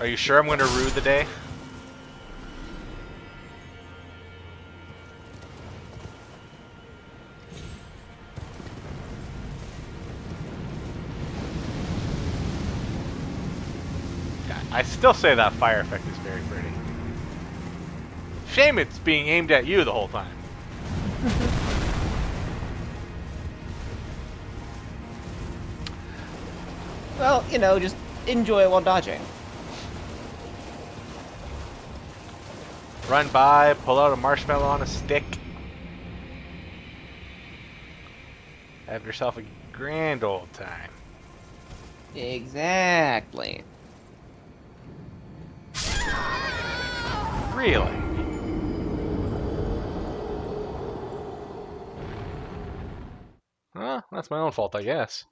Are you sure I'm going to rue the day? Yeah, I still say that fire effect is very pretty. Shame it's being aimed at you the whole time. Well, you know, just enjoy it while dodging. Run by, pull out a marshmallow on a stick. Have yourself a grand old time. Exactly. Really? Well, that's my own fault, I guess.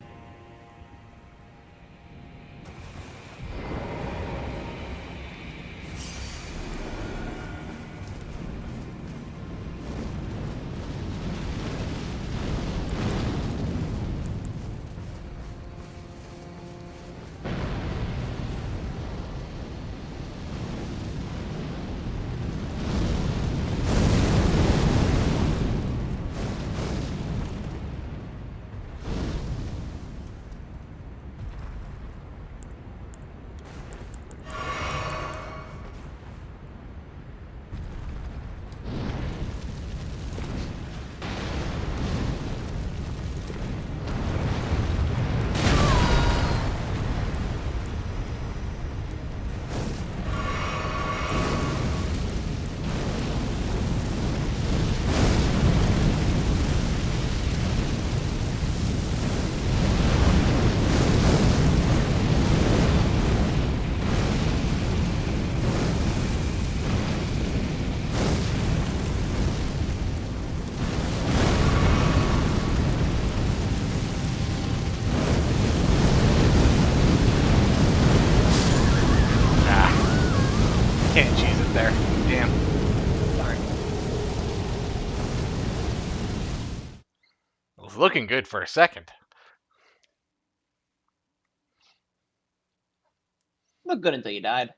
Can't cheese it there. Damn. Darn. It was looking good for a second. Look good until you died.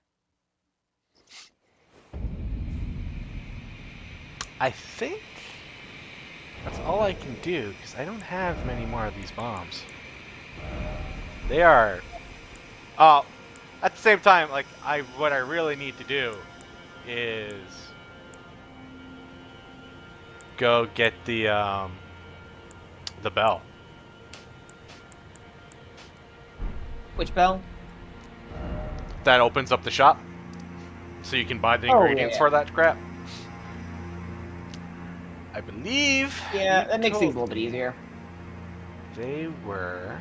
I think that's all I can do, because I don't have many more of these bombs. They are... Oh, at the same time, like, what I really need to do is go get the bell. Which bell? That opens up the shop, so you can buy the Oh, ingredients yeah. for that crap. I believe... Yeah, you that makes things a told little bit me easier. They were...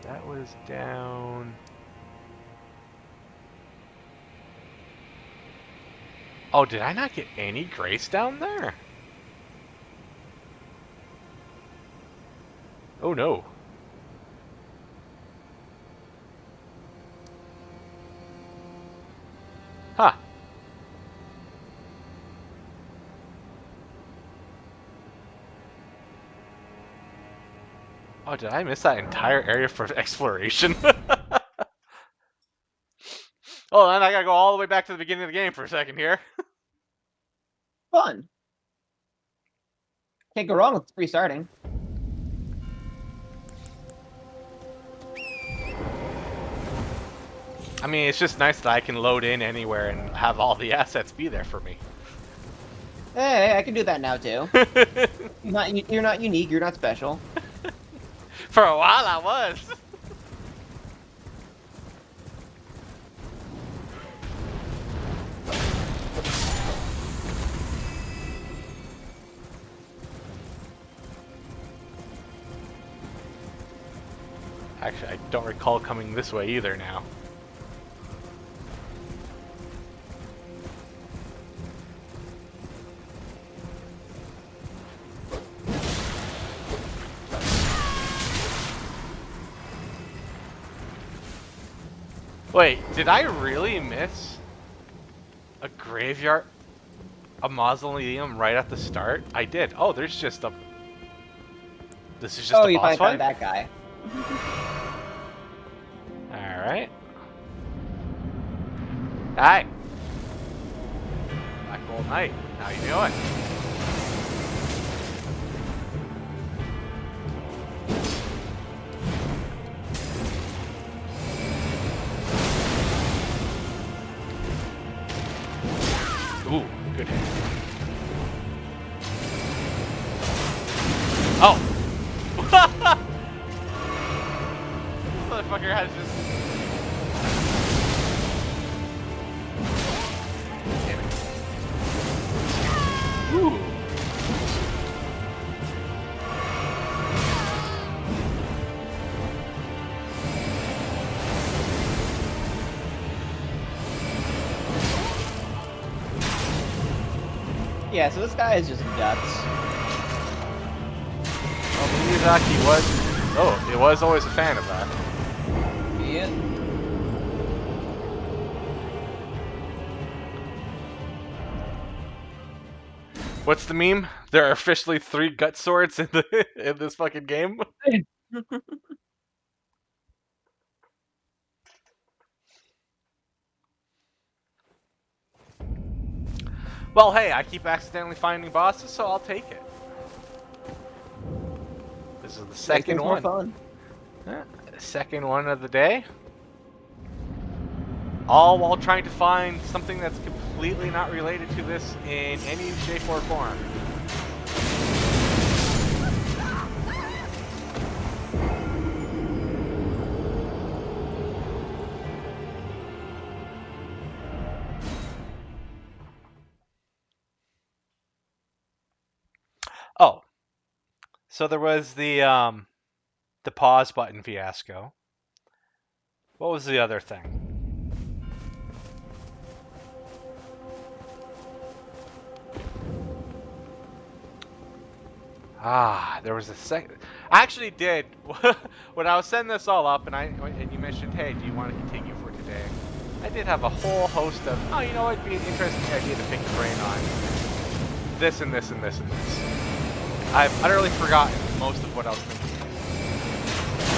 That was down... Oh, did I not get any grace down there? Oh no. Huh. Oh, did I miss that entire area for exploration? Oh, then I gotta go all the way back to the beginning of the game for a second here. Fun. Can't go wrong with restarting. I mean, it's just nice that I can load in anywhere and have all the assets be there for me. Hey, I can do that now too. You're not unique. You're not special. For a while I was. Actually, I don't recall coming this way either now. Wait, did I really miss a graveyard, a mausoleum right at the start? I did. Oh, there's just a... This is just Oh, a you boss finally found fight? that guy. Alright. Hi. Black Gold Knight. How you doing? Ooh, good hit. Oh! Motherfucker has just... Damn it. Ooh. Yeah, so this guy is just guts. Well, Miyazaki was... Oh, he was always a fan of that. Yeah. What's the meme? There are officially 3 gut swords in the in this fucking game. Well, hey, I keep accidentally finding bosses, so I'll take it. This is the Makes second things more one. fun. Second one of the day. All while trying to find something that's completely not related to this in any shape or form. Oh, so there was the pause button fiasco. What was the other thing? Ah, there was a second. I actually did when I was setting this all up, and you mentioned, hey, do you want to continue for today? I did have a whole host of, oh, you know, it'd be an interesting idea to pick the brain on this and this and this and this. I've utterly forgotten most of what I was thinking.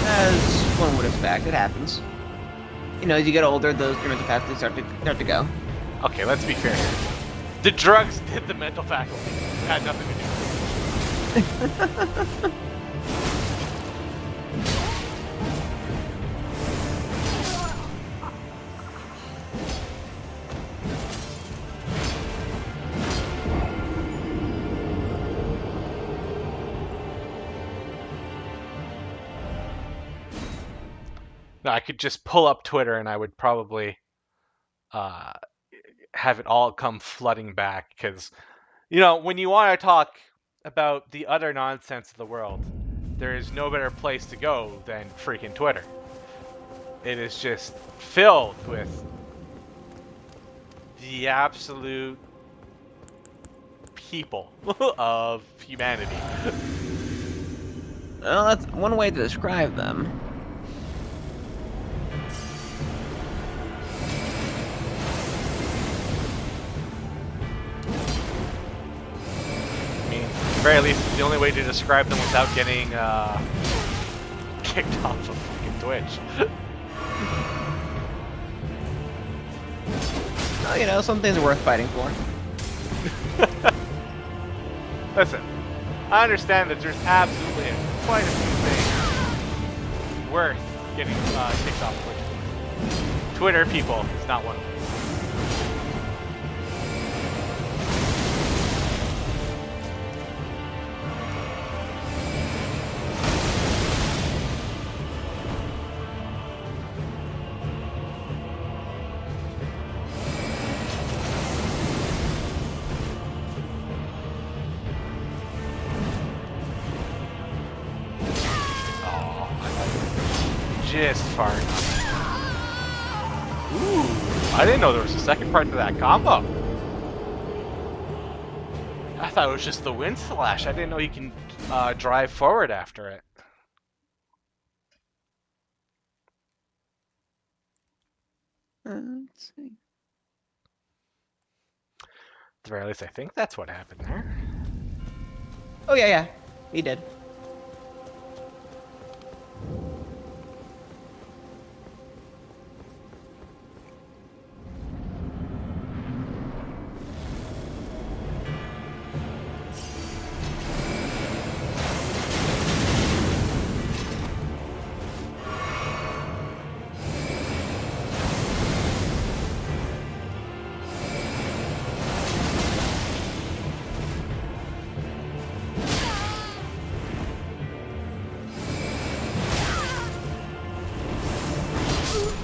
As one would expect, it happens. You know, as you get older, those your mental faculties start to go. Okay, let's be fair here. The drugs did the mental faculty. It had nothing to do with it. No, I could just pull up Twitter and I would probably have it all come flooding back because, you know, when you want to talk about the utter nonsense of the world, there is no better place to go than freaking Twitter. It is just filled with the absolute people of humanity. Well, that's one way to describe them. I mean, at the very least, the only way to describe them without getting kicked off of fucking Twitch. Well, you know, some things are worth fighting for. Listen, I understand that there's absolutely quite a few things worth getting kicked off Twitch. Twitter people is not one of them. Just far enough. Ooh, I didn't know there was a second part to that combo. I thought it was just the wind slash. I didn't know you can drive forward after it. Let's see. At the very least, I think that's what happened there. Oh yeah, he did.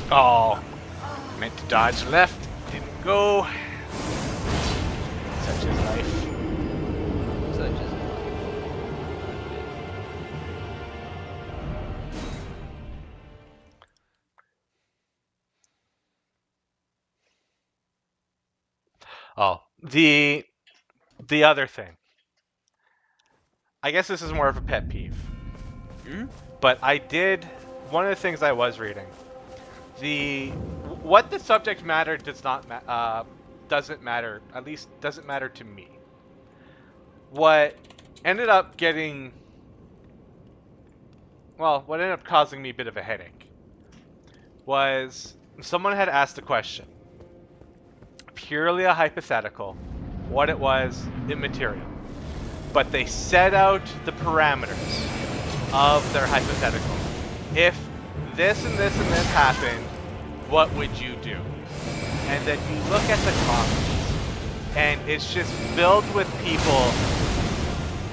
Oh, meant to dodge left, didn't go. Such is life. Such as Oh, the other thing. I guess this is more of a pet peeve. But I did one of the things I was reading. What the subject matter does not doesn't matter. At least doesn't matter to me. What ended up getting what ended up causing me a bit of a headache was someone had asked a question, purely a hypothetical. What it was, immaterial. But they set out the parameters of their hypothetical. If this and this and this happened, what would you do? And then you look at the comments, and it's just filled with people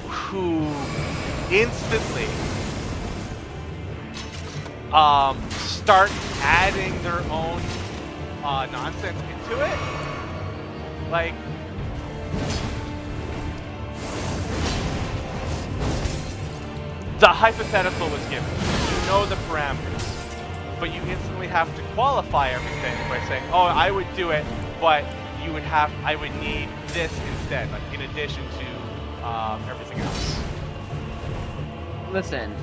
who instantly start adding their own nonsense into it. Like, the hypothetical was given. You know the parameters, but you instantly have to qualify everything by saying, "Oh, I would do it, but I would need this instead, like in addition to everything else." listen,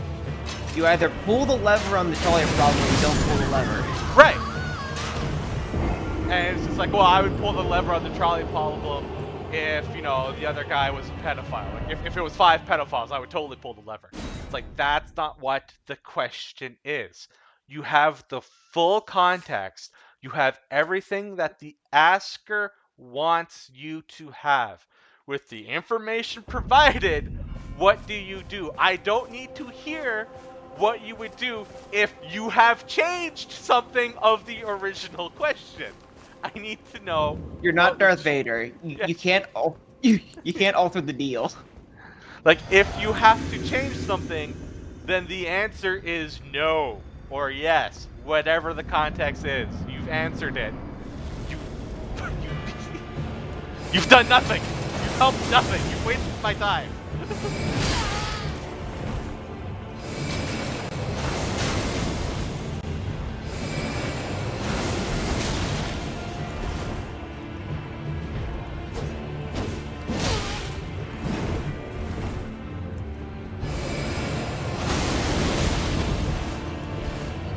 you either pull the lever on the trolley problem or you don't pull the lever. Right. And it's just like, well, I would pull the lever on the trolley problem if, the other guy was a pedophile. Like, if it was 5 pedophiles, I would totally pull the lever. It's like, that's not what the question is. You have the full context. You have everything that the asker wants you to have. With the information provided, what do you do? I don't need to hear what you would do if you have changed something of the original question. I need to know. You're not Darth Vader. You can't you can't alter the deal. Like, if you have to change something, then the answer is no or yes, whatever the context is. You've answered it. You've done nothing. You've helped nothing. You've wasted my time.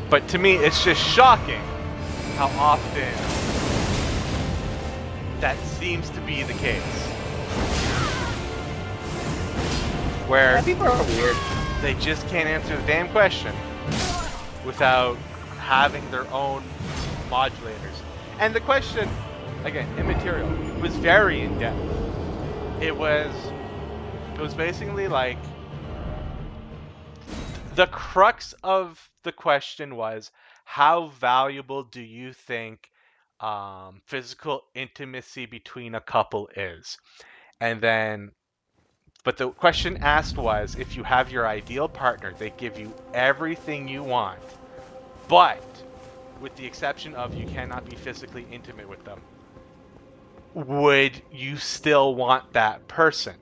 But to me, it's just shocking how often that seems to be the case. Where people are weird. They just can't answer the damn question without having their own modulators. And the question, again, immaterial, was very in-depth. It was basically like, the crux of the question was, how valuable do you think physical intimacy between a couple is? And then, but the question asked was, if you have your ideal partner, they give you everything you want, but with the exception of you cannot be physically intimate with them, would you still want that person?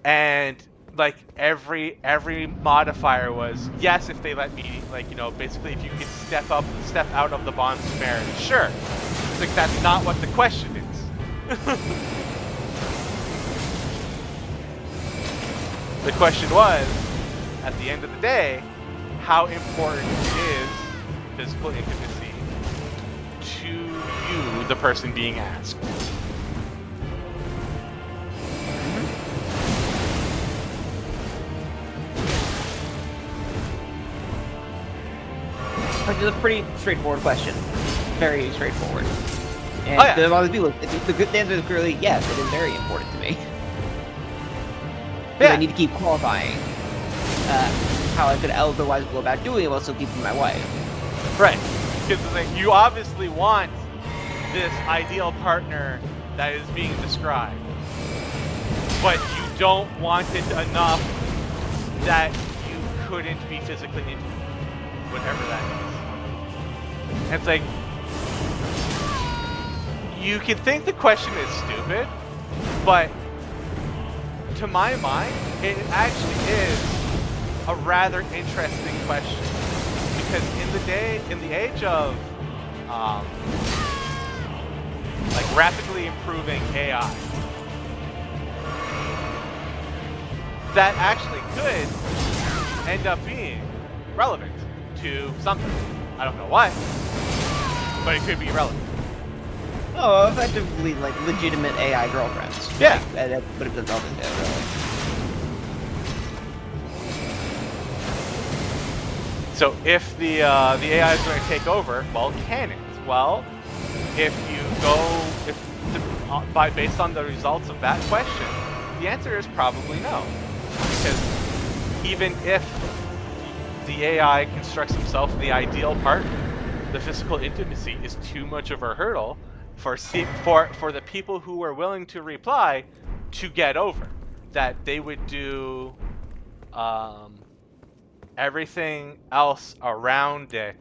And like every modifier was yes if they let me, like, basically if you could step out of the bonds of marriage, sure. It's like, that's not what the question is. The question was, at the end of the day, how important is physical intimacy to you, the person being asked? Which is a pretty straightforward question. Very straightforward. And yeah. to a lot of people, the good answer is clearly yes, it is very important to me. Yeah. I need to keep qualifying how I could otherwise go about doing it while still keeping my wife. Right. Because you obviously want this ideal partner that is being described, but you don't want it enough that you couldn't be physically intimate, whatever that is. And it's like, you can think the question is stupid, but to my mind, it actually is a rather interesting question. Because in the age of like rapidly improving AI, that actually could end up being relevant to something. I don't know what, but it could be relevant. Oh, effectively, like, legitimate AI girlfriends. Yeah. Like, that's what it comes up into, really. So if the AI is going to take over, well, can it? Well, if you go based on the results of that question, the answer is probably no, because even if the AI constructs himself the ideal partner, the physical intimacy is too much of a hurdle for the people who are willing to reply to get over. That they would do everything else around it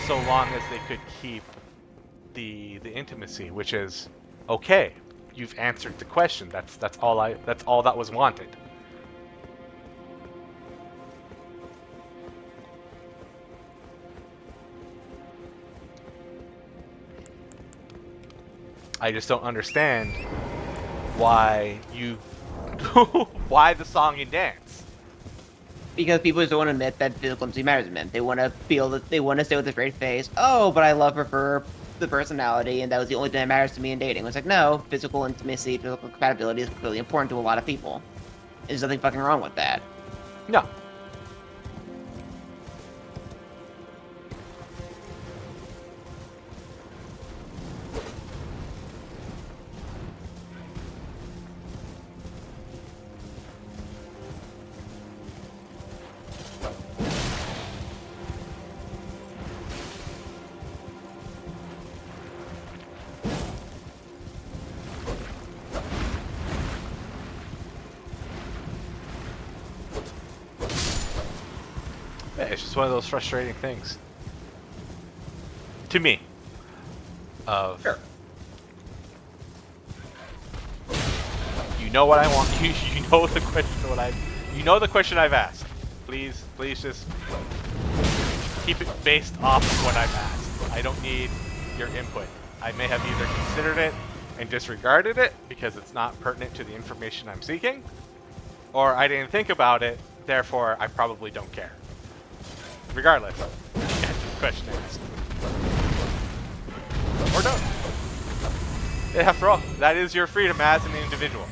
so long as they could keep the intimacy, which is okay. You've answered the question. That's all that was wanted. I just don't understand why why the song and dance. Because people just don't want to admit that physical intimacy matters to men. They want to feel that they want to say with a straight face, "Oh, but I love her for the personality, and that was the only thing that matters to me in dating." It's like, no, physical intimacy, physical compatibility is clearly important to a lot of people. There's nothing fucking wrong with that. No. Yeah, it's just one of those frustrating things. To me. Of Sure. You know what I want. You know the question I've asked. Please just keep it based off of what I've asked. I don't need your input. I may have either considered it and disregarded it because it's not pertinent to the information I'm seeking, or I didn't think about it, therefore I probably don't care. Regardless, answer the question asked. Or don't. After all, that is your freedom as an individual.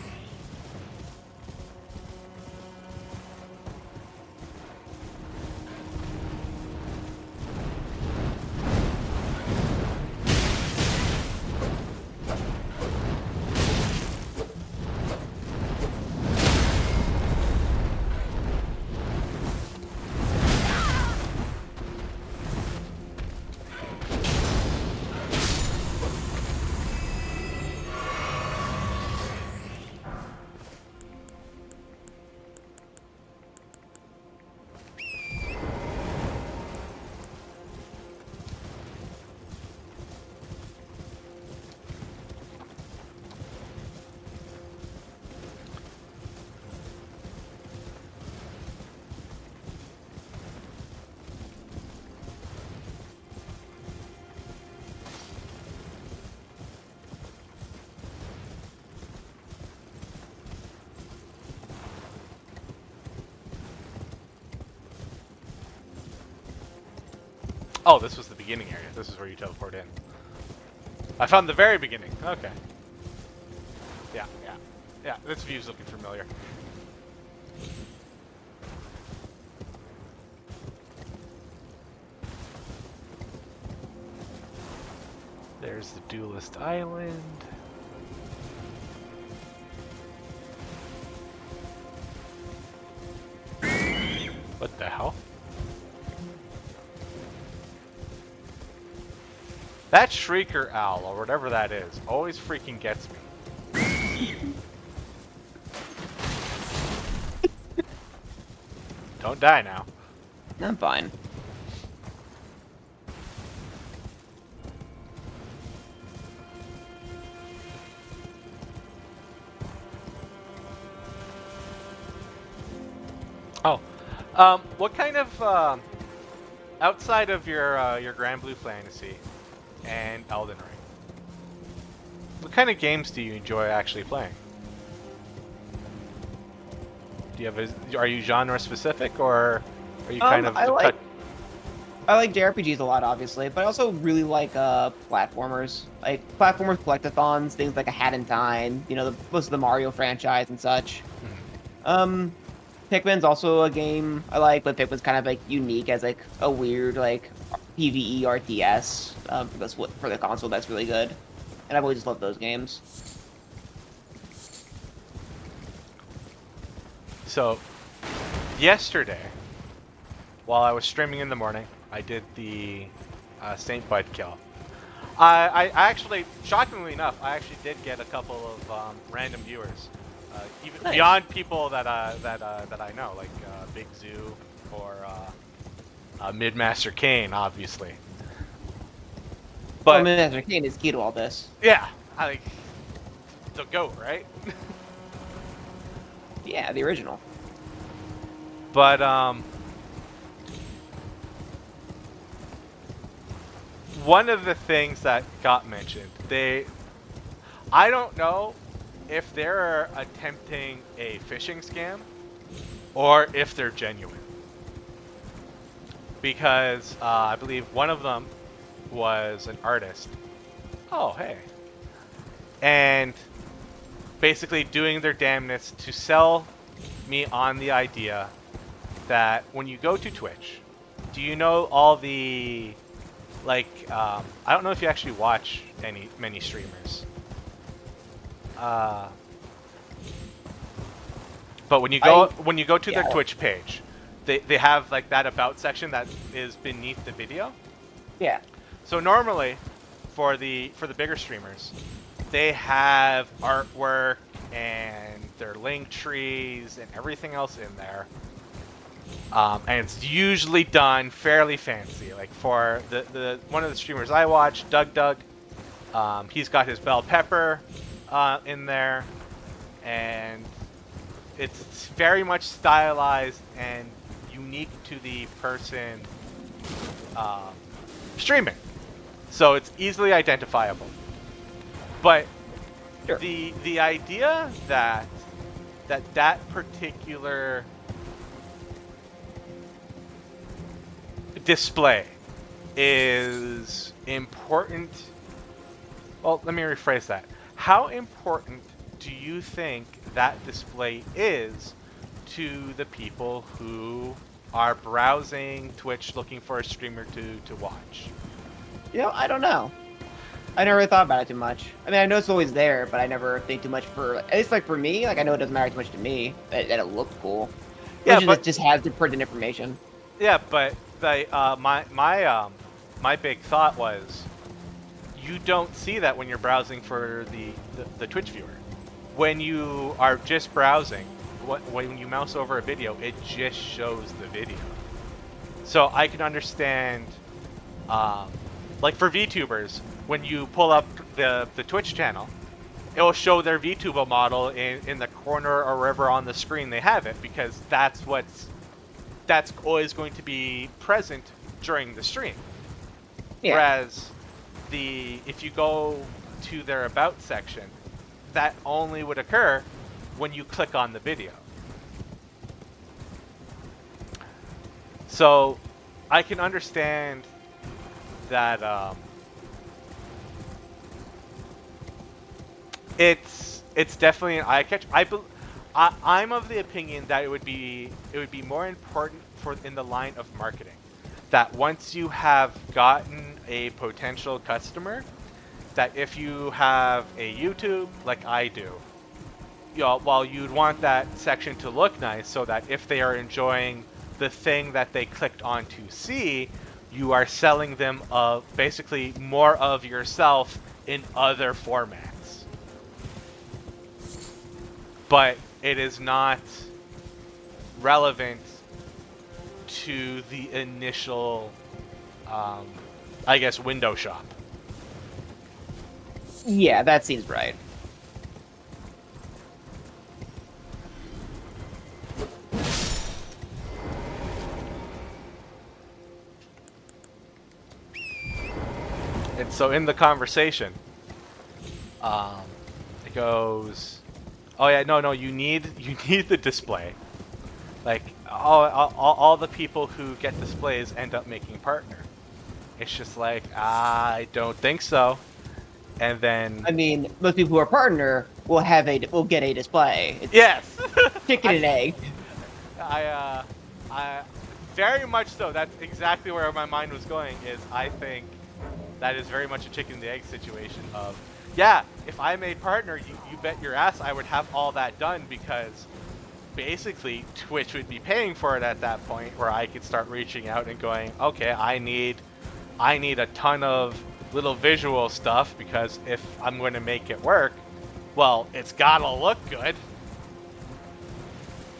Oh, this was the beginning area. This is where you teleport in. I found the very beginning. Okay. Yeah, this view's looking familiar. There's the Duelist Island. What the hell? That Shrieker Owl, or whatever that is, always freaking gets me. Don't die now. I'm fine. What kind of outside of your Grand Blue Fantasy and Elden Ring, what kind of games do you enjoy actually playing? Do you have are you genre specific, or are you kind of I cut? I like JRPGs a lot, obviously, but I also really like platformers, collectathons, things like a Hat in Time, most of the Mario franchise and such. Mhm. Um, Pikmin's also a game I like, but Pikmin's kind of like unique as like a weird like PvE RTS for the console that's really good, and I've always just loved those games. So yesterday, while I was streaming in the morning, I did the Saint Bud kill. I actually, shockingly enough, I actually did get a couple of random viewers, even Nice. beyond people that I know, like Big Zoo or Midmaster Kane, obviously. Well, But Master Kane is key to all this. yeah, I like the goat, right? Yeah, the original. But one of the things that got mentioned, I don't know if they're attempting a phishing scam or if they're genuine. Because I believe one of them was an artist. Oh, hey. And basically doing their damnness to sell me on the idea that when you go to Twitch, do you know all the, like, I don't know if you actually watch many streamers. Uh, but when you go to their Yeah, Twitch page, they have like that about section that is beneath the video. yeah. So normally, for the bigger streamers, they have artwork and their link trees and everything else in there, and it's usually done fairly fancy. Like for the one of the streamers I watch, Doug, he's got his bell pepper in there, and it's very much stylized and unique to the person um, streaming. So it's easily identifiable. But Sure. the idea that particular display is important. Well, let me rephrase that. How important do you think that display is to the people who are browsing Twitch looking for a streamer to watch? I don't know. I never really thought about it too much. I mean, I know it's always there, but I never think too much at least like for me, like I know it doesn't matter too much to me that it looks cool. Yeah, Which is but it just has the pertinent information. my big thought was you don't see that when you're browsing for the Twitch viewer. When you are just browsing, when you mouse over a video, it just shows the video. So I can understand, like for VTubers, when you pull up the Twitch channel, it will show their VTuber model in the corner or wherever on the screen they have it, because that's always going to be present during the stream. Yeah. Whereas if you go to their about section, that only would occur when you click on the video. So I can understand that it's definitely an eye catch. I'm of the opinion that it would be more important in the line of marketing, that once you have gotten a potential customer, that if you have a YouTube like I do, while you'd want that section to look nice so that if they are enjoying the thing that they clicked on to see, you are selling them basically more of yourself in other formats. But it is not relevant to the initial, I guess, window shop. Yeah, that seems right. And so in the conversation, it goes, "Oh yeah, no, you need the display. Like all the people who get displays end up making partner." It's just like, I don't think so. And then I mean, most people who are partner will get a display. It's yes, chicken and egg. I very much so. That's exactly where my mind was going. Is I think that is very much a chicken and the egg situation of, yeah, if I made partner, you bet your ass I would have all that done, because basically Twitch would be paying for it at that point, where I could start reaching out and going, okay, I need a ton of little visual stuff, because if I'm going to make it work, well, it's gotta look good.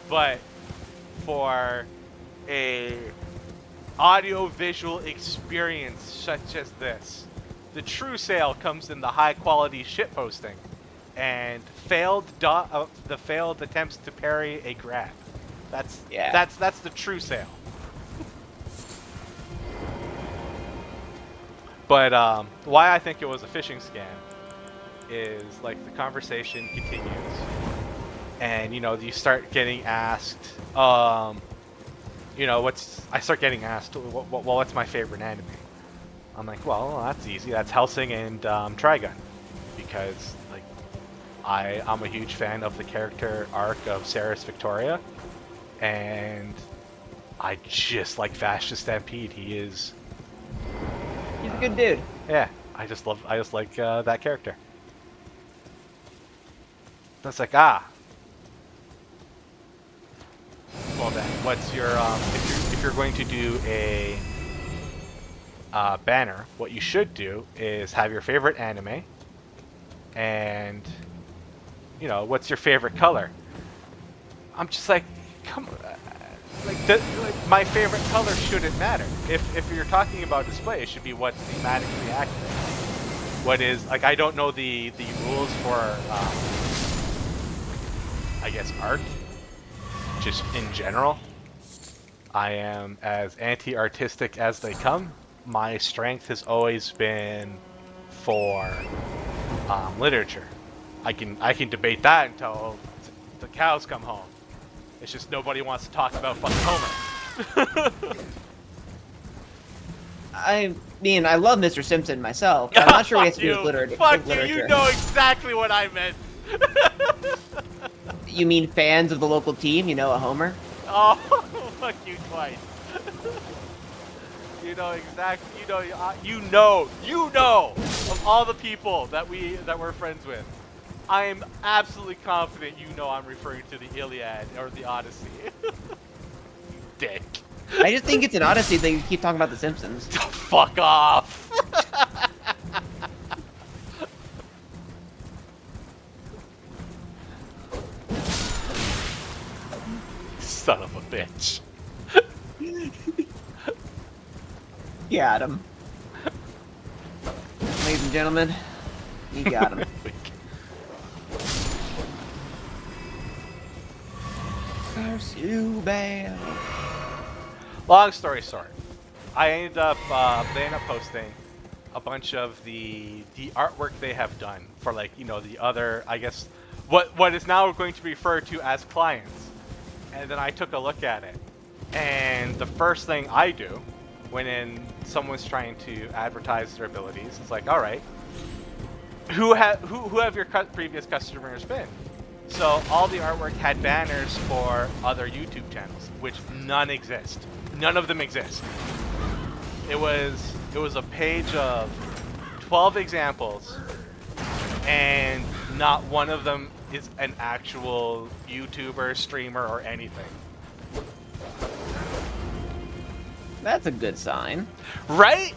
But for a audio-visual experience such as this, the true sale comes in the high-quality shitposting and the failed attempts to parry a grab. That's the true sale. But why I think it was a phishing scam is, like, the conversation continues, and you start getting asked, I start getting asked, well, what's my favorite anime? I'm like, well, that's easy. That's Hellsing and Trigun, because like I'm a huge fan of the character arc of Ceres Victoria, and I just like Fascist Stampede. He's a good dude. Yeah, I just like that character. That's like, well then, what's your if you're going to do a banner, what you should do is have your favorite anime, and what's your favorite color? I'm just like, come on, like my favorite color shouldn't matter. If you're talking about display, it should be what's thematically accurate. What is, like, I don't know the rules for I guess art, just in general. I am as anti-artistic as they come. My strength has always been for literature. I can debate that until the cows come home. It's just nobody wants to talk about fucking Homer. I mean, I love Mr. Simpson myself. I'm not sure what he has to do with literature. Fuck you! You know exactly what I meant. You mean fans of the local team? You know, a Homer. Oh, fuck you twice. You know exactly. You know of all the people that we're friends with. I am absolutely confident you know I'm referring to the Iliad or the Odyssey. You dick. I just think it's an Odyssey that you keep talking about The Simpsons. Fuck off. Son of a bitch. Got him. Ladies and gentlemen, you got him. Pursue bad. Long story short, I ended up posting a bunch of the artwork they have done for, like, the other, I guess, what is now going to be referred to as clients. And then I took a look at it, and the first thing I do when someone's trying to advertise their abilities is like, all right, who have your previous customers been? So all the artwork had banners for other YouTube channels, which none exist. None of them exist. It was a page of 12 examples, and not one of them is an actual YouTuber, streamer, or anything. That's a good sign. Right?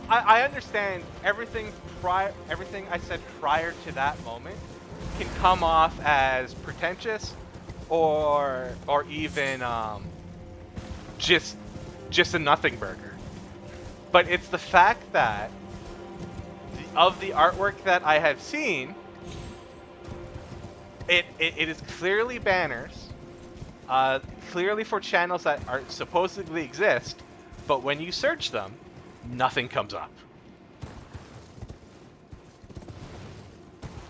I understand everything I said prior to that moment can come off as pretentious or even just a nothing burger. But it's the fact that of the artwork that I have seen, it is clearly banners, clearly for channels that are supposedly exist, but when you search them, nothing comes up.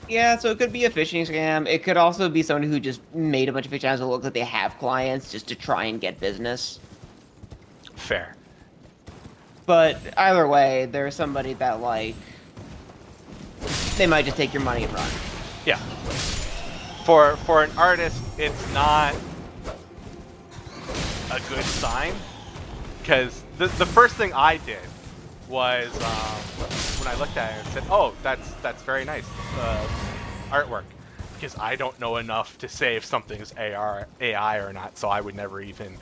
Yeah, so it could be a phishing scam. It could also be someone who just made a bunch of fake channels that look like they have clients just to try and get business. Fair. But either way, there's somebody that, like, they might just take your money and run. Yeah. For an artist, it's not a good sign, because the first thing I did was when I looked at it and said, "Oh, that's very nice artwork," because I don't know enough to say if something's AI or not, so I would never even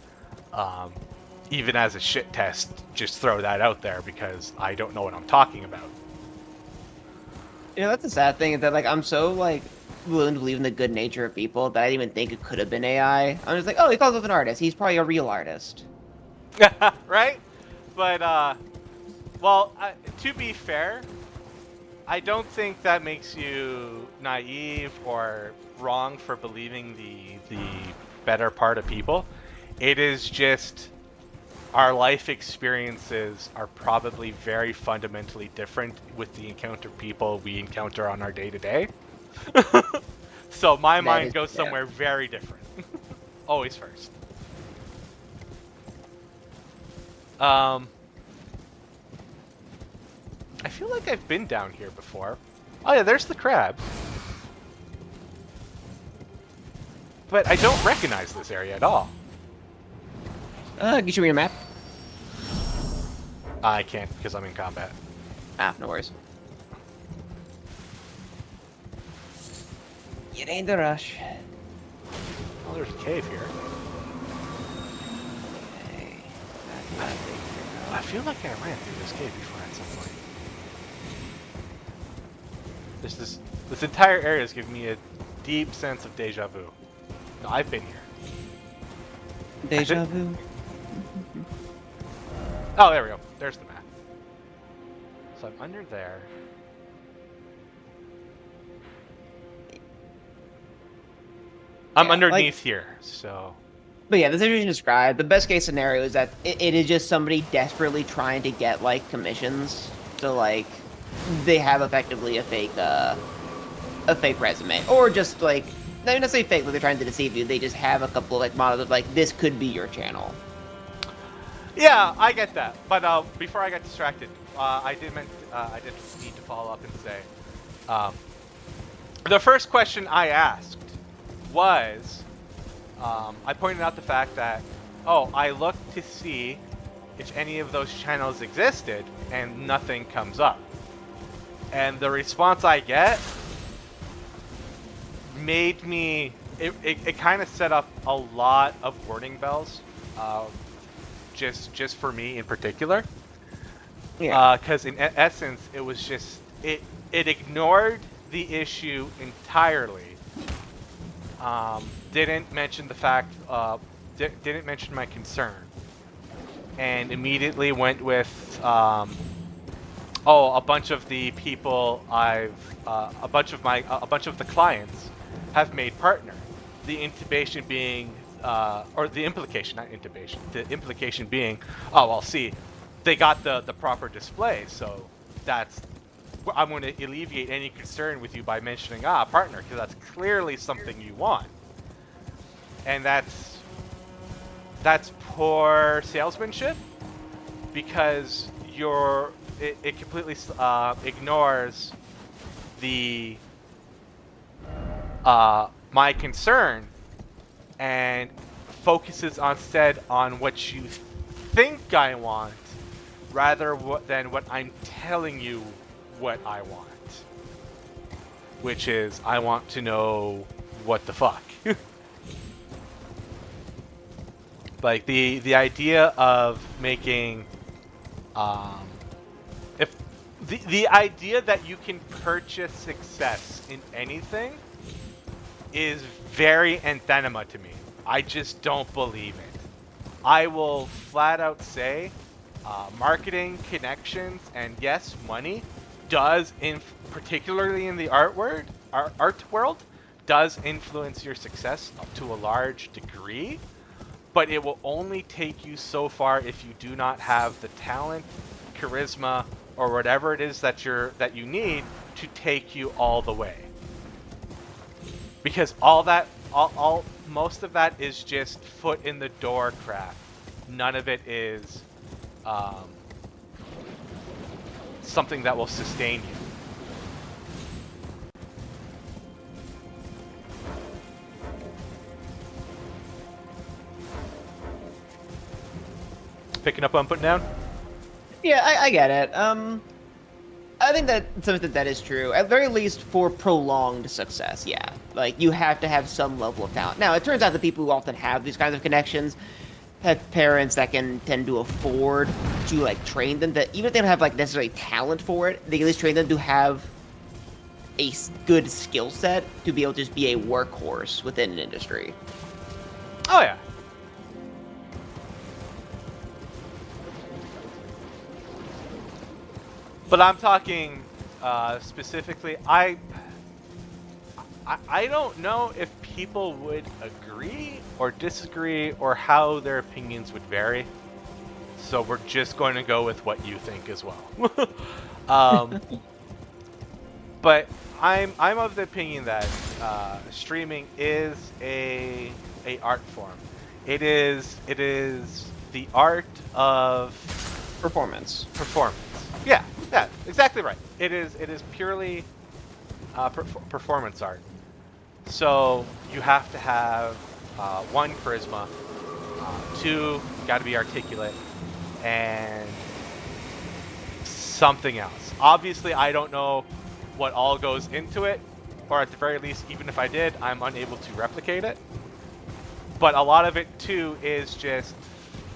even as a shit test just throw that out there because I don't know what I'm talking about. You know, that's the sad thing is that, like, I'm so, like, willing to believe in the good nature of people that I didn't even think it could have been AI. I'm just like, oh, he calls himself an artist. He's probably a real artist. Right? But well, to be fair, I don't think that makes you naive or wrong for believing the better part of people. It is just our life experiences are probably very fundamentally different with the encounter people we encounter on our day-to-day. So my mind goes somewhere very different. Always first. I feel like I've been down here before. Oh yeah, there's the crab. But I don't recognize this area at all. Can you show me your map? I can't because I'm in combat. Ah, no worries. It ain't the rush. Oh, there's a cave here. Okay. I feel like I ran through this cave before at some point. This entire area is giving me a deep sense of deja vu. No, I've been here. Deja vu. Oh, there we go. There's the map. So I'm under there. I'm underneath here, so... But yeah, the situation described, the best case scenario is that it is just somebody desperately trying to get, like, commissions. So, like, they have effectively a fake resume. Or just, like, not necessarily fake, but they're trying to deceive you. They just have a couple of, like, models of, like, this could be your channel. Yeah, I get that. But before I got distracted, I did need to follow up and say, the first question I asked was, I pointed out the fact that, oh, I looked to see if any of those channels existed, and nothing comes up. And the response I get made me, it kind of set up a lot of warning bells, just for me in particular. Yeah. Because in essence, it was just, it ignored the issue entirely. Didn't mention the fact, didn't mention my concern, and immediately went with, oh, a bunch of the people a bunch of the clients have made partner. The intubation being, or the implication, not intubation, the implication being, oh, well, see, they got the proper display, so that's, I'm going to alleviate any concern with you by mentioning, partner, because that's clearly something you want. And that's poor salesmanship, because it completely ignores the my concern and focuses instead on what you think I want rather than what I'm telling you what I want, which is I want to know what the fuck. Like the idea of making if the idea that you can purchase success in anything is very anathema to me. I just don't believe it. I will flat out say marketing, connections, and yes, money does, particularly in the art world, does influence your success up to a large degree, but it will only take you so far if you do not have the talent, charisma, or whatever it is that you need to take you all the way. Because all most of that is just foot in the door crap. None of it is something that will sustain you. Picking up what I'm putting down? Yeah, I get it. I think that some extent that is true. At very least for prolonged success, yeah. Like, you have to have some level of talent. Now, it turns out that people who often have these kinds of connections have parents that can tend to afford to, like, train them. That even if they don't have, like, necessarily talent for it, they can at least train them to have a good skill set to be able to just be a workhorse within an industry. Oh yeah. But I'm talking specifically. I don't know if people would agree or disagree or how their opinions would vary. So we're just going to go with what you think as well. But I'm of the opinion that streaming is a art form. It is the art of Performance. performance. Yeah, exactly right. It is purely performance art. So you have to have one, charisma, two, got to be articulate, and something else. Obviously, I don't know what all goes into it, or at the very least, even if I did, I'm unable to replicate it. But a lot of it too is just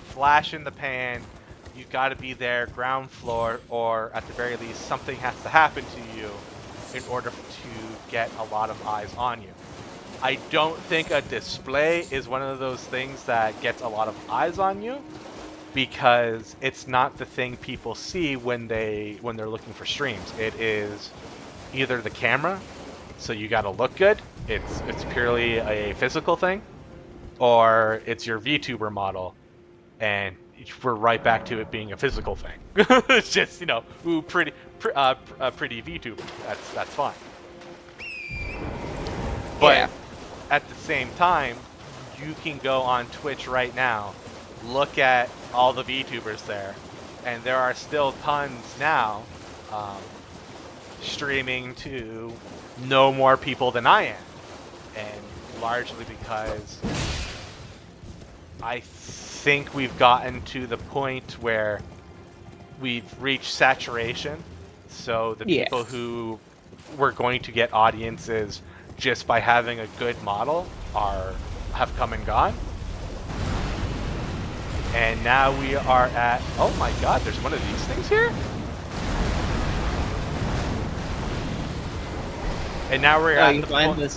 flash in the pan. You've got to be there, ground floor, or at the very least, something has to happen to you in order to get a lot of eyes on you. I don't think a display is one of those things that gets a lot of eyes on you, because it's not the thing people see when they're looking for streams. It is either the camera, so you got to look good. It's purely a physical thing, or it's your VTuber model, and we're right back to it being a physical thing. It's just, ooh, pretty VTuber. That's fine. But Yeah. at the same time, you can go on Twitch right now, look at all the VTubers there, and there are still tons now streaming to no more people than I am, and largely because I think we've gotten to the point where we've reached saturation. So the Yeah. people who were going to get audiences just by having a good model have come and gone. And now we are at, oh my god, there's one of these things here? And now we're at You the find point,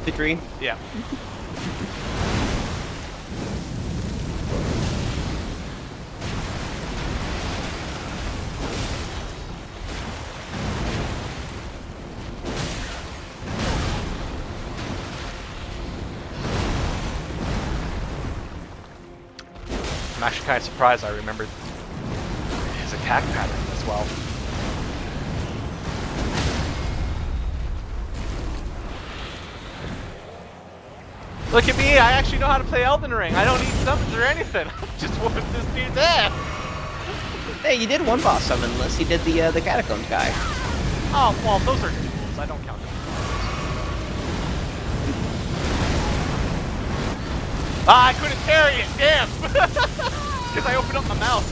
the tree? yeah. I'm actually kind of surprised I remembered his attack pattern as well. Look at me, I actually know how to play Elden Ring. I don't need summons or anything. I just whooping this dude's ass. Hey, you did one boss summon list. You did the catacombs guy. Oh, well, those are duels. I don't count them. Ah, I couldn't carry it, damn! Because I opened up my mouth.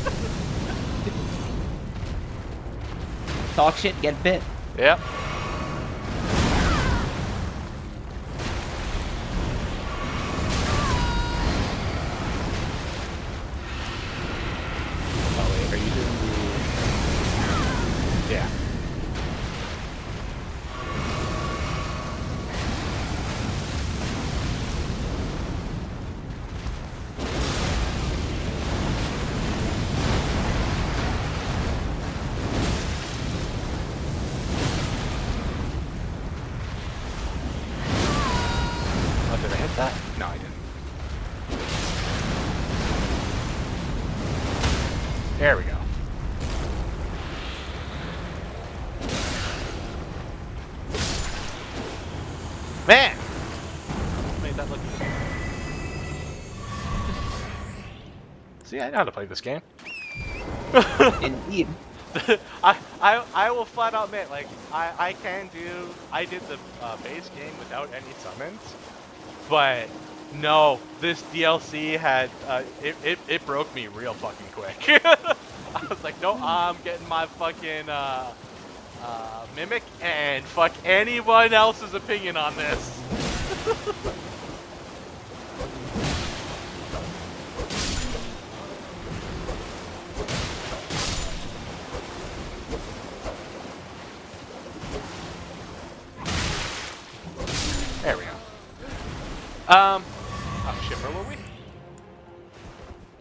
Talk shit, get bit. Yep. Oh wait, are you doing the... Yeah. Oh, did I hit that? No, I didn't. There we go. Man! Made that look easy. See, I know how to play this game. Indeed. I will flat out admit, like, I did the base game without any summons, but no, this DLC had, it broke me real fucking quick. I was like, no, I'm getting my fucking, Mimic, and fuck anyone else's opinion on this. There we go. Oh shit, where were we?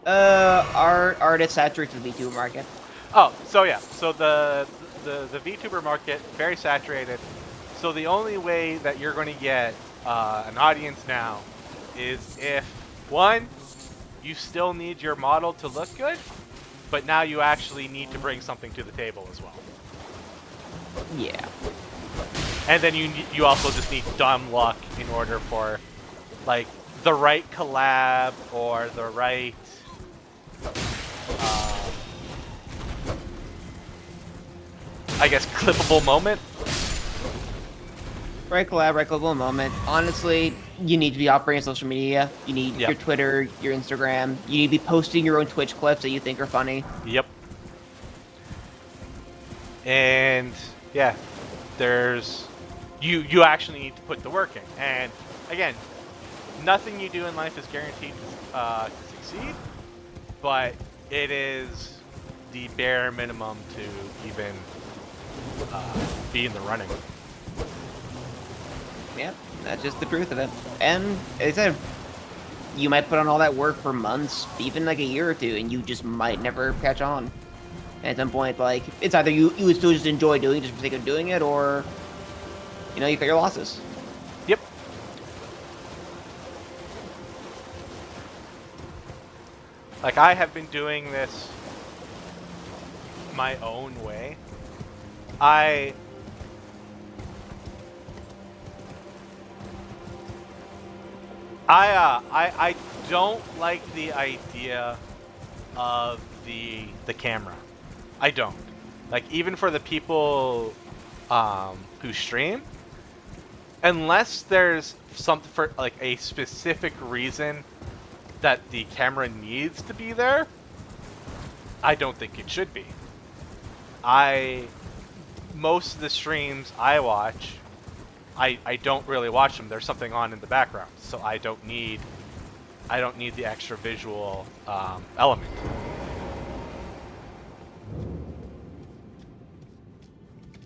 Art is saturated with the VTuber market. Oh, so yeah, so the VTuber market, very saturated. So the only way that you're going to get an audience now is if, one, you still need your model to look good, but now you actually need to bring something to the table as well. Yeah. And then you also just need dumb luck in order for, like, the right collab or the right I guess clippable moment. Right collab, right clippable moment. Honestly, you need to be operating social media. You need Yep. your Twitter, your Instagram. You need to be posting your own Twitch clips that you think are funny. Yep. And yeah, there's you actually need to put the work in. And again, nothing you do in life is guaranteed to succeed, but it is the bare minimum to even be in the running. Yeah, that's just the truth of it. And as I said, you might put on all that work for months, even like a year or two, and you just might never catch on. And at some point, like, it's either you would still just enjoy doing it just for the sake of doing it, or, you know, you cut your losses. Yep. Like, I have been doing this my own way. I don't like the idea of the camera. I don't. Like, even for the people who stream, unless there's something for, like, a specific reason that the camera needs to be there, I don't think it should be. Most of the streams I watch, I don't really watch them. There's something on in the background, so I don't need the extra visual element.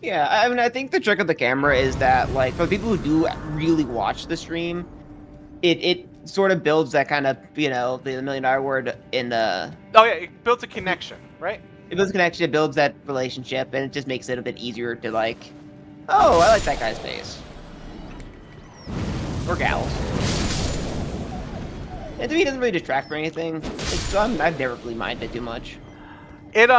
Yeah, I mean, I think the trick of the camera is that, like, for people who do really watch the stream, it sort of builds that kind of, you know, the $1 million word in the... Oh yeah, it builds a connection, right? It builds a connection, it builds that relationship, and it just makes it a bit easier to, like, oh, I like that guy's face. Or gals. And to me, it doesn't really detract from anything. I've never really minded too much. It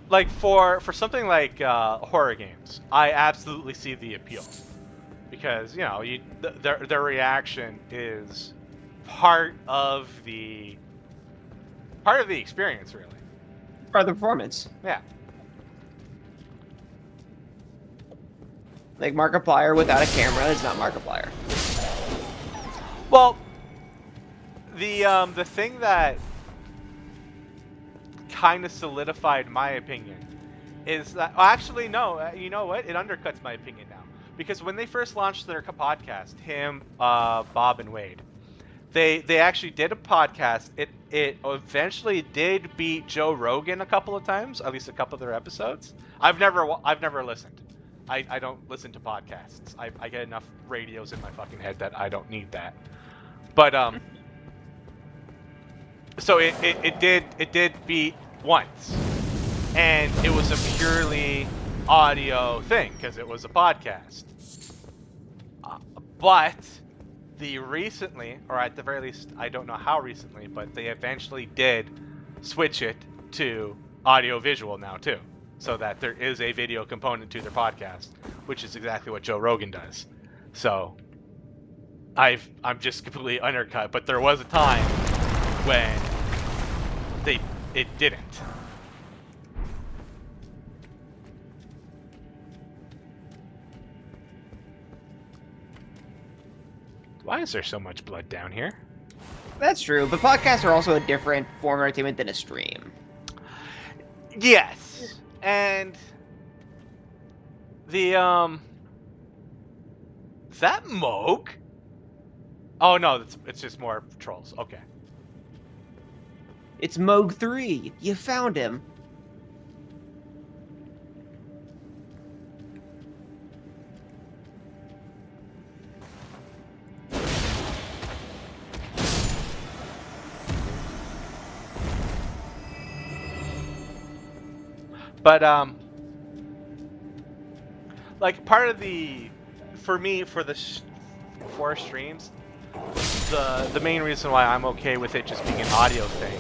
like for something like horror games, I absolutely see the appeal, because, you know, their reaction is part of the experience, really. Part of the performance. Yeah. Like, Markiplier without a camera is not Markiplier. Well, the thing that kind of solidified my opinion is that, well, actually, no, you know what? It undercuts my opinion now, because when they first launched their podcast, him, Bob, and Wade, they actually did a podcast. It eventually did beat Joe Rogan a couple of times, at least a couple of their episodes. I've never listened. I don't listen to podcasts. I get enough radios in my fucking head that I don't need that. But so it did beat once, and it was a purely audio thing because it was a podcast. But the recently, or at the very least, I don't know how recently, but they eventually did switch it to audio visual now too, so that there is a video component to their podcast, which is exactly what Joe Rogan does. So I'm just completely undercut. But there was a time when it didn't. Why is there so much blood down here? That's true, but podcasts are also a different form of entertainment than a stream. Yes, and the is that Moog? Oh no, it's just more trolls. Okay. It's Moog 3. You found him. But like part of the, for me, for the 4 streams, the main reason why I'm okay with it just being an audio thing,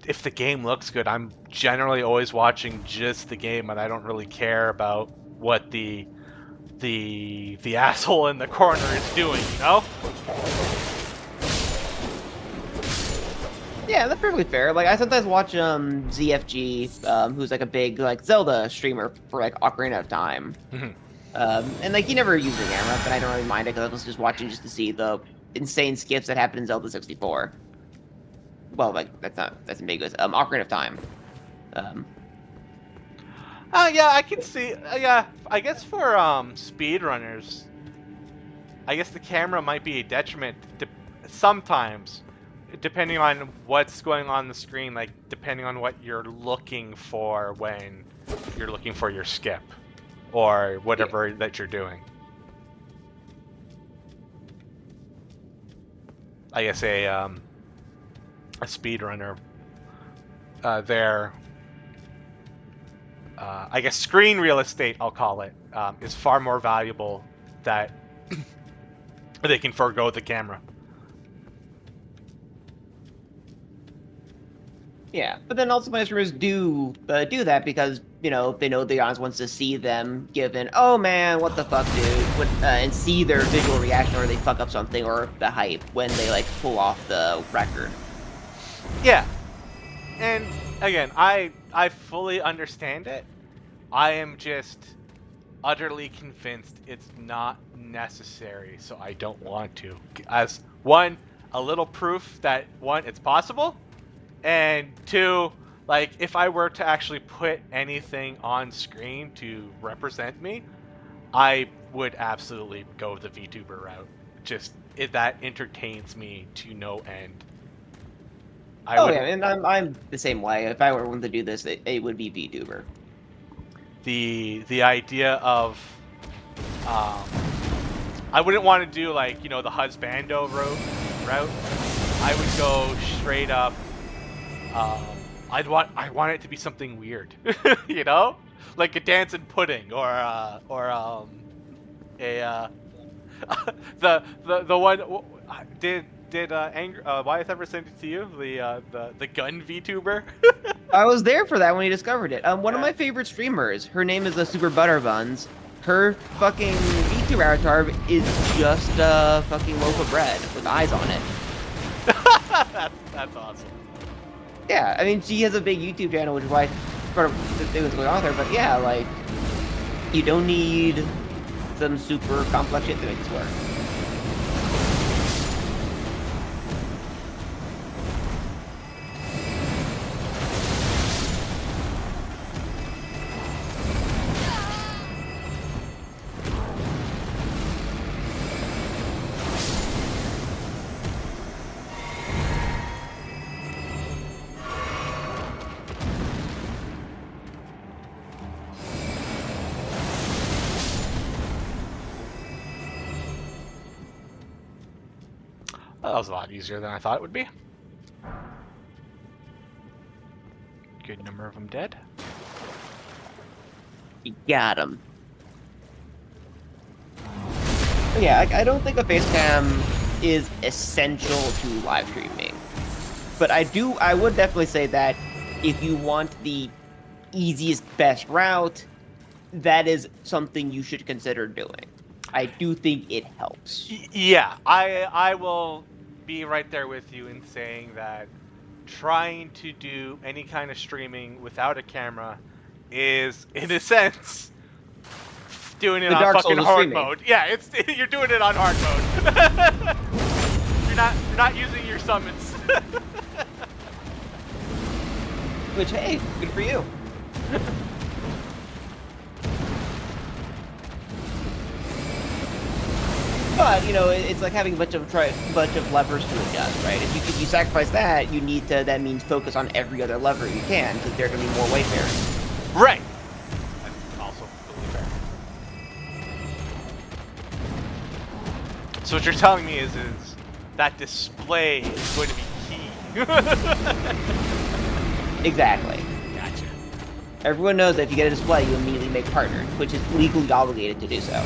if the game looks good, I'm generally always watching just the game, and I don't really care about what the asshole in the corner is doing, you know? Yeah, that's perfectly fair. Like, I sometimes watch ZFG, who's like a big like Zelda streamer for like Ocarina of Time. And like he never uses a camera, but I don't really mind it because I was just watching just to see the insane skips that happen in Zelda 64. Well, like that's ambiguous. Ocarina of Time. Yeah, I can see. Yeah, I guess for speedrunners, I guess the camera might be a detriment sometimes, depending on what's going on the screen. Like depending on what you're looking for when you're looking for your skip, or whatever that you're doing. I guess a speedrunner, I guess screen real estate, I'll call it, is far more valuable that they can forego the camera. Yeah, but then also my streamers do that because they know the audience wants to see them given, oh man, what the fuck, dude, and see their visual reaction, or they fuck up something, or the hype when they like pull off the record. Yeah, and again, I fully understand it. I am just utterly convinced it's not necessary, so I don't want to. As one, a little proof that one, it's possible. And 2, like, if I were to actually put anything on screen to represent me, I would absolutely go the VTuber route. Just, that entertains me to no end. Yeah, and I'm the same way. If I were one to do this, it would be VTuber. The idea of, I wouldn't want to do, like, the husbando route. I would go straight up. I want it to be something weird, like a dancing pudding, or the one. Did Wyatt ever send it to you? The gun VTuber. I was there for that when he discovered it. One of my favorite streamers. Her name is the Super Butterbuns. Her fucking VTuber avatar is just a fucking loaf of bread with eyes on it. That's awesome. Yeah, I mean, she has a big YouTube channel, which is why part of the thing was going on with her. But yeah, like, you don't need some super complex shit to make this work. That was a lot easier than I thought it would be. Good number of them dead. You got him. Yeah, I don't think a face cam is essential to live streaming. But I would definitely say that if you want the easiest, best route, that is something you should consider doing. I do think it helps. Yeah, I will be right there with you in saying that trying to do any kind of streaming without a camera is, in a sense, doing it The on Dark fucking Souls of hard streaming. mode. Yeah, it's you're doing it on hard mode. You're not using your summons. Which, hey, good for you. But you know, it's like having a bunch of levers to adjust, right? If you sacrifice that, you need to. That means focus on every other lever you can, because there are going to be more wayfarers. Right. That's also completely fair. So what you're telling me is that display is going to be key. Exactly. Gotcha. Everyone knows that if you get a display, you immediately make partners, which is legally obligated to do so.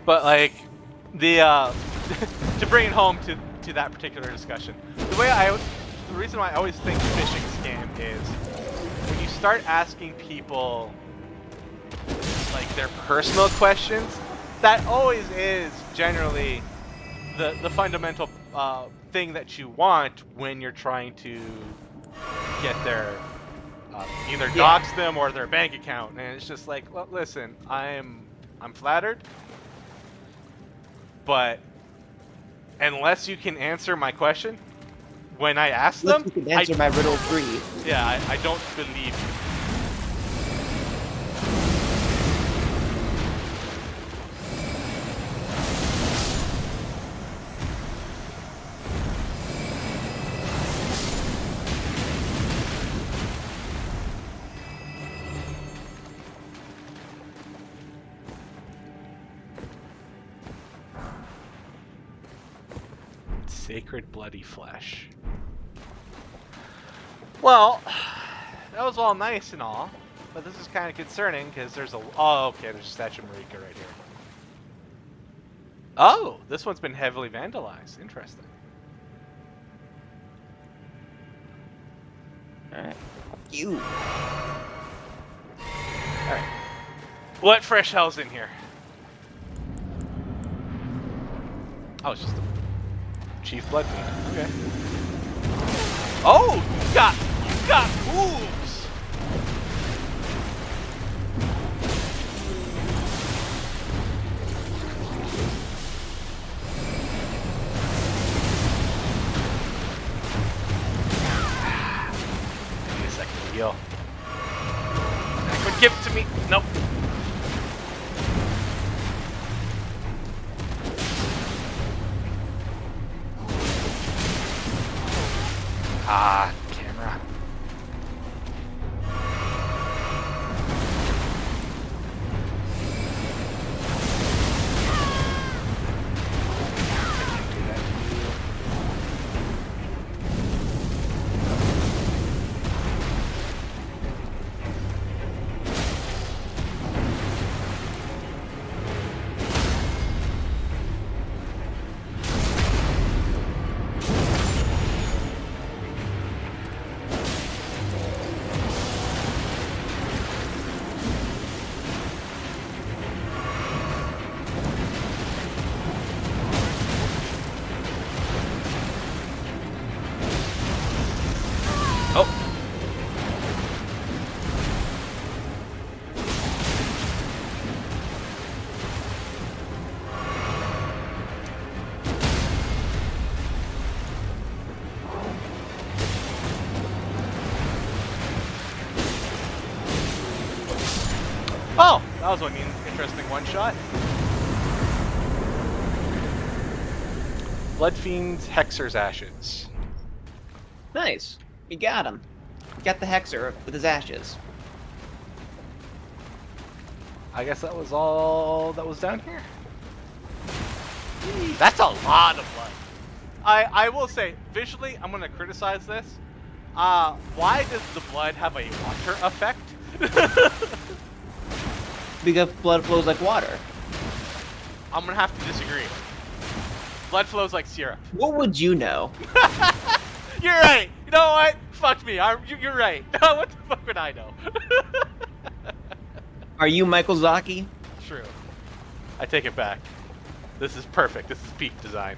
But like the to bring it home to that particular discussion, the reason why I always think phishing scam is when you start asking people like their personal questions, that always is generally the fundamental thing that you want when you're trying to get their either dox them or their bank account, and it's just like, well, listen, I'm flattered, but unless you can answer my question when I ask Unless them, you can answer my riddle 3. yeah, I don't believe you. Sacred bloody flesh. Well, that was all nice and all, but this is kind of concerning because there's there's a statue of Marika right here. Oh, this one's been heavily vandalized. Interesting. Alright. You. Alright. What fresh hell's in here? Oh, it's just a Chief Bloodfiend. Okay. Oh, you got moves. Give me a second to heal. Give it to me. Nope. Ah, camera. Oh. Oh, that was one interesting one shot. Bloodfiend's Hexer's Ashes. Nice. You got him. You got the Hexer with his ashes. I guess that was all that was down here. That's a lot of blood. I will say, visually, I'm gonna criticize this. Why does the blood have a water effect? Because blood flows like water. I'm gonna have to disagree. Blood flows like syrup. What would you know? You're right. You know what? Fuck me. You're right. What the fuck would I know? Are you Michael Zaki? True. I take it back. This is perfect. This is peak design.